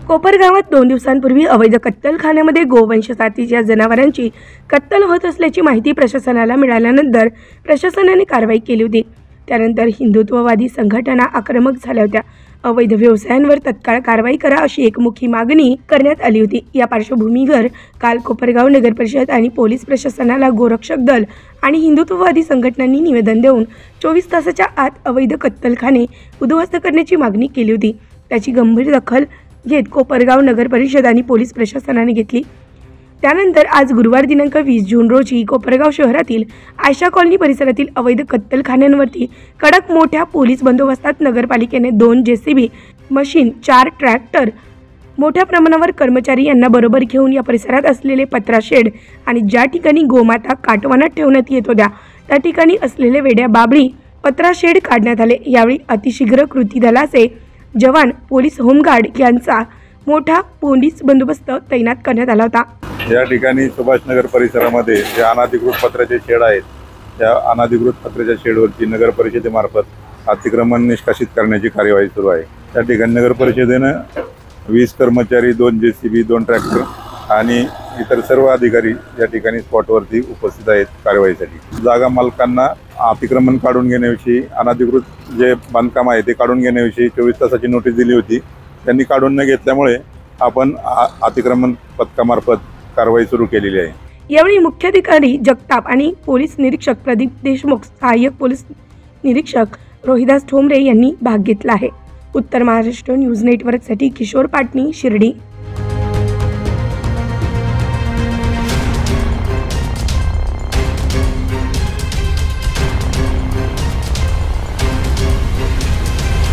कोपरगावात 2 दिवसांपूर्वी अवैध कत्तलखान्यामध्ये गोवंश जातीच्या जनावरांची कत्तल होत असल्याची माहिती प्रशासनाला मिळाल्यानंतर प्रशासनाने कारवाई केली होती। त्यानंतर हिंदुत्ववादी संघटना आक्रमक झाल्या होत्या। अवैध व्यवसायांवर तत्काळ कारवाई करा अशी एकमुखी मागणी करण्यात आली होती। या पार्श्वभूमीवर काल कोपरगाव नगर परिषद आणि पोलीस प्रशासनाला गोरक्षक दल आणि हिंदुत्ववादी संघटनांनी निवेदन देऊन 24 तासाच्या आत अवैध कत्तलखाने उद्ध्वस्त करण्याची मागणी केली होती। त्याची गंभीर दखल घेत कोपरगाव नगर परिषद आणि पोलीस प्रशासनाने घेतली। त्यानंतर आज गुरुवार दिनांक 20 जून रोजी कोपरगाव शहरातील आयशा कॉलनी परिसरातील अवैध कत्तलखान्यांवरती कडक मोठ्या पोलीस बंदोबस्तात नगरपालिकेने 2 JCB मशीन, 4 ट्रॅक्टर, मोठ्या प्रमाणावर कर्मचारी यांना बरोबर घेऊन या परिसरात असलेले पत्रा शेड आणि ज्या ठिकाणी गोमाता काटवानात ठेवण्यात येत होत्या त्या ठिकाणी असलेले वेड्या बाबळी पत्रा शेड काढण्यात आले। यावेळी अतिशीघ्र कृती दलाचे जवान, पोलीस होमगार्ड यांचा मोठा पोलीस बंदोबस्त तैनात करण्यात आला होता। या ठिकाणी सुभाषनगर परिसरामध्ये जे अनाधिकृत पत्र्याचे शेड आहेत त्या अनाधिकृत पत्र्याच्या शेडवरती नगर परिषदेमार्फत अतिक्रमण निष्कासित करण्याची कार्यवाही सुरू आहे। त्या ठिकाणी नगर परिषदेनं 20 कर्मचारी, 2 JCB, 2 ट्रॅक्टर आणि इतर सर्व अधिकारी या ठिकाणी स्पॉटवरती उपस्थित आहेत कारवाईसाठी। जागा मालकांना अतिक्रमण काढून घेण्याविषयी, अनाधिकृत जे बांधकाम आहे ते काढून घेण्याविषयी 24 तासाची नोटीस दिली होती। त्यांनी काढून न घेतल्यामुळे आपण अतिक्रमण पथकामार्फत कारवाई सुरू केलेली आहे। यावेळी मुख्याधिकारी जगताप आणि पोलीस निरीक्षक प्रदीप देशमुख, सहाय्यक पोलीस निरीक्षक रोहिदास ठोंबरे यांनी भाग घेतला आहे। उत्तर महाराष्ट्र न्यूज नेटवर्कसाठी किशोर पाटणी, शिर्डी।